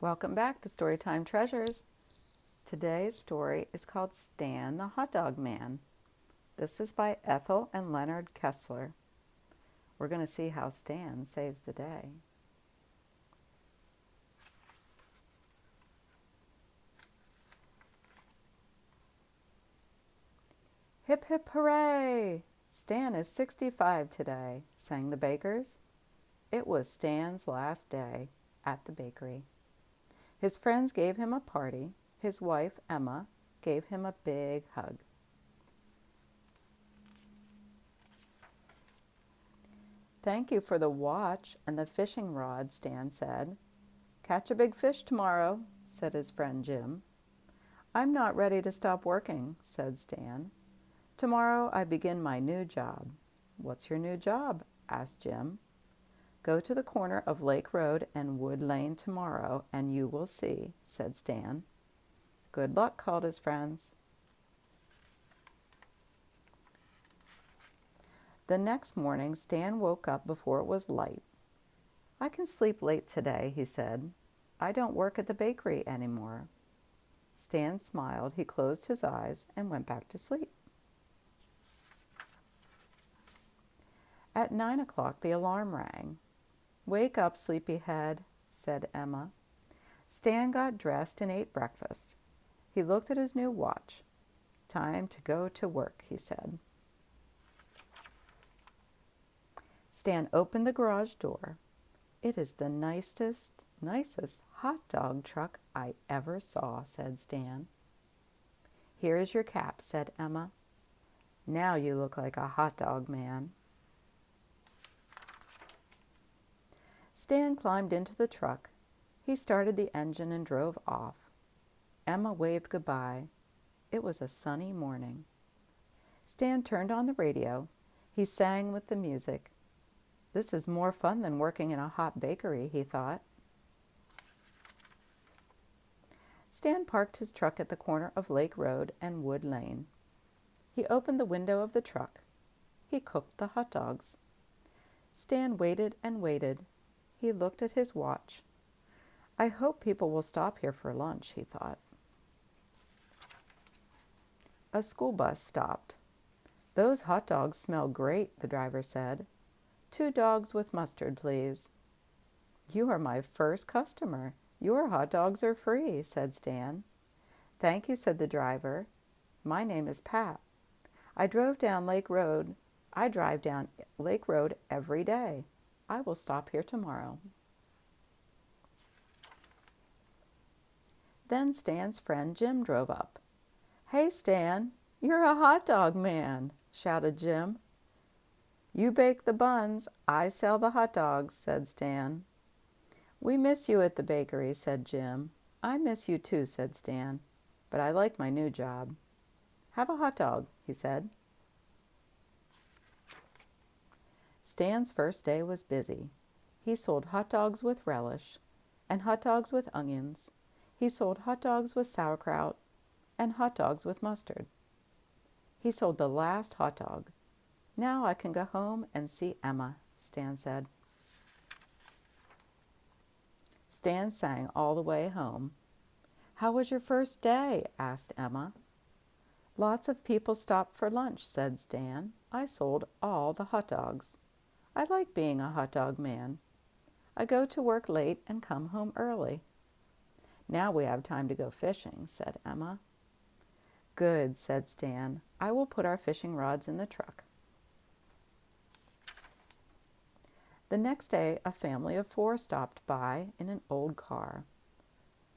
Welcome back to Storytime Treasures. Today's story is called Stan the Hot Dog Man. This is by Ethel and Leonard Kessler. We're going to see how Stan saves the day. Hip hip hooray! Stan is 65 today, sang the bakers. It was Stan's last day at the bakery. His friends gave him a party. His wife, Emma, gave him a big hug. Thank you for the watch and the fishing rod, Stan said. Catch a big fish tomorrow, said his friend Jim. I'm not ready to stop working, said Stan. Tomorrow I begin my new job. What's your new job? Asked Jim. Go to the corner of Lake Road and Wood Lane tomorrow, and you will see, said Stan. Good luck, called his friends. The next morning, Stan woke up before it was light. I can sleep late today, he said. I don't work at the bakery anymore. Stan smiled. He closed his eyes and went back to sleep. At 9 o'clock, the alarm rang. Wake up, sleepyhead, said Emma. Stan got dressed and ate breakfast. He looked at his new watch. Time to go to work, he said. Stan opened the garage door. It is the nicest hot dog truck I ever saw, said Stan. Here is your cap, said Emma. Now you look like a hot dog man. Stan climbed into the truck. He started the engine and drove off. Emma waved goodbye. It was a sunny morning. Stan turned on the radio. He sang with the music. This is more fun than working in a hot bakery, he thought. Stan parked his truck at the corner of Lake Road and Wood Lane. He opened the window of the truck. He cooked the hot dogs. Stan waited and waited. He looked at his watch. I hope people will stop here for lunch, he thought. A school bus stopped. Those hot dogs smell great, the driver said. 2 dogs with mustard, please. You are my first customer. Your hot dogs are free, said Stan. Thank you, said the driver. My name is Pat. I drive down Lake Road every day. I will stop here tomorrow. Then Stan's friend Jim drove up. Hey, Stan, you're a hot dog man, shouted Jim. You bake the buns, I sell the hot dogs, said Stan. We miss you at the bakery, said Jim. I miss you too, said Stan, but I like my new job. Have a hot dog, he said. Stan's first day was busy. He sold hot dogs with relish and hot dogs with onions. He sold hot dogs with sauerkraut and hot dogs with mustard. He sold the last hot dog. Now I can go home and see Emma, Stan said. Stan sang all the way home. How was your first day? Asked Emma. Lots of people stopped for lunch, said Stan. I sold all the hot dogs. I like being a hot dog man. I go to work late and come home early. Now we have time to go fishing, said Emma. Good, said Stan. I will put our fishing rods in the truck. The next day, a family of 4 stopped by in an old car.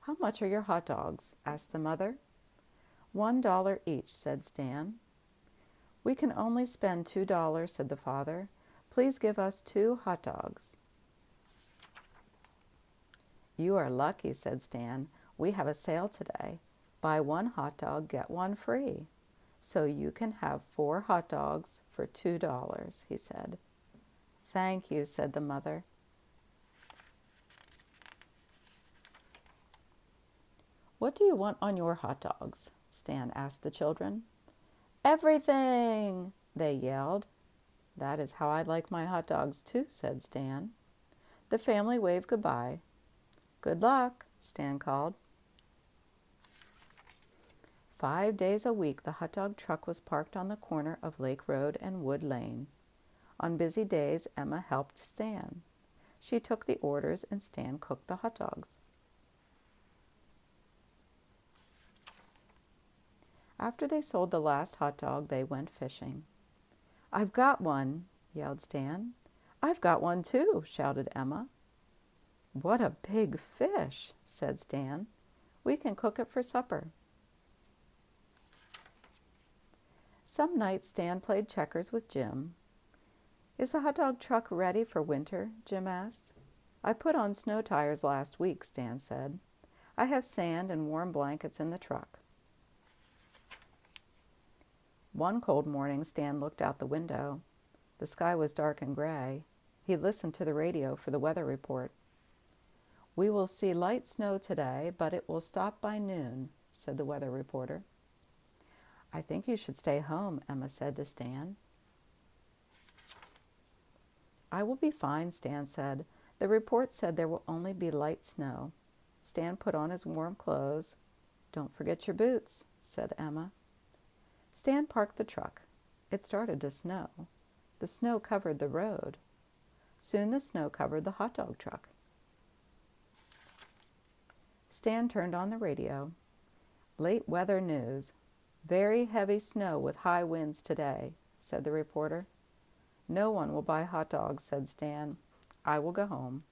How much are your hot dogs? Asked the mother. $1 each, said Stan. We can only spend $2, said the father. Please give us 2 hot dogs. You are lucky, said Stan. We have a sale today. Buy 1 hot dog, get 1 free. So you can have 4 hot dogs for $2, he said. Thank you, said the mother. What do you want on your hot dogs? Stan asked the children. Everything, they yelled. That is how I like my hot dogs too, said Stan. The family waved goodbye. Good luck, Stan called. 5 days a week, the hot dog truck was parked on the corner of Lake Road and Wood Lane. On busy days, Emma helped Stan. She took the orders and Stan cooked the hot dogs. After they sold the last hot dog, they went fishing. "I've got one," yelled Stan. "I've got one too," shouted Emma. "What a big fish," said Stan. "We can cook it for supper." Some nights Stan played checkers with Jim. "Is the hot dog truck ready for winter?" Jim asked. "I put on snow tires last week," Stan said. "I have sand and warm blankets in the truck." One cold morning, Stan looked out the window. The sky was dark and gray. He listened to the radio for the weather report. "We will see light snow today, but it will stop by noon," said the weather reporter. "I think you should stay home," Emma said to Stan. "I will be fine," Stan said. "The report said there will only be light snow." Stan put on his warm clothes. "Don't forget your boots," said Emma. Stan parked the truck. It started to snow. The snow covered the road. Soon the snow covered the hot dog truck. Stan turned on the radio. "Late weather news. Very heavy snow with high winds today," said the reporter. "No one will buy hot dogs," said Stan. "I will go home."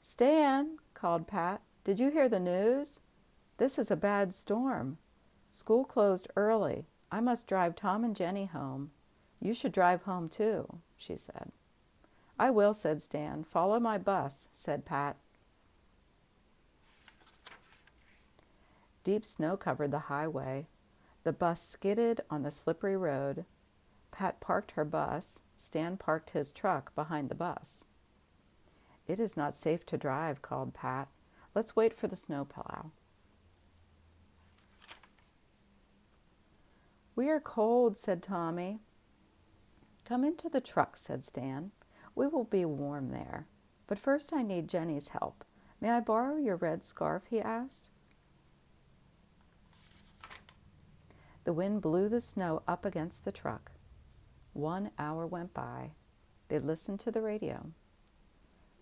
"Stan," called Pat, "did you hear the news? This is a bad storm. School closed early. I must drive Tom and Jenny home. You should drive home too," she said. "I will," said Stan. "Follow my bus," said Pat. Deep snow covered the highway. The bus skidded on the slippery road. Pat parked her bus. Stan parked his truck behind the bus. "It is not safe to drive," called Pat. "Let's wait for the snowplow." "We are cold," said Tommy. "Come into the truck," said Stan. "We will be warm there. But first I need Jenny's help. May I borrow your red scarf?" he asked. The wind blew the snow up against the truck. 1 hour went by. They listened to the radio.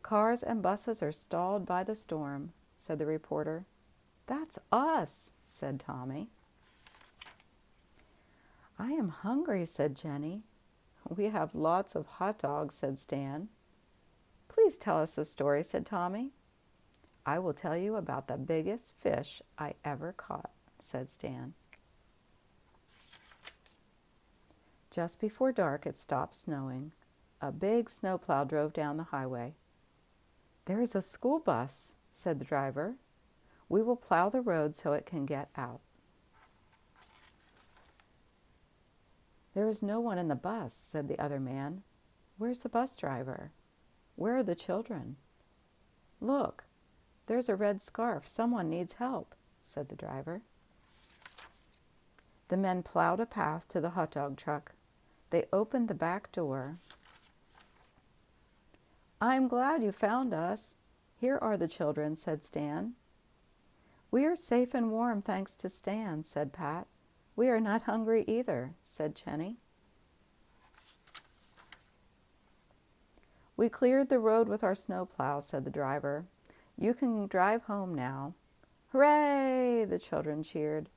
"Cars and buses are stalled by the storm," said the reporter. "That's us," said Tommy. "I am hungry," said Jenny. "We have lots of hot dogs," said Stan. "Please tell us a story," said Tommy. "I will tell you about the biggest fish I ever caught," said Stan. Just before dark, it stopped snowing. A big snowplow drove down the highway. "There is a school bus," said the driver. "We will plow the road so it can get out." "There is no one in the bus," said the other man. "Where's the bus driver? Where are the children?" "Look, there's a red scarf. Someone needs help," said the driver. The men plowed a path to the hot dog truck. They opened the back door. "I'm glad you found us. Here are the children," said Stan. "We are safe and warm thanks to Stan," said Pat. "We are not hungry either," said Jenny. "We cleared the road with our snowplow," said the driver. "You can drive home now." "Hooray!" the children cheered.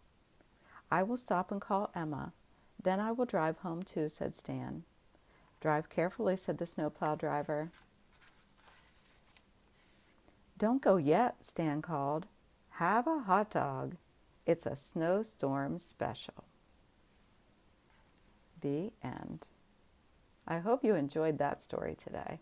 "I will stop and call Emma. Then I will drive home too," said Stan. "Drive carefully," said the snowplow driver. "Don't go yet," Stan called. "Have a hot dog. It's a snowstorm special." The end. I hope you enjoyed that story today.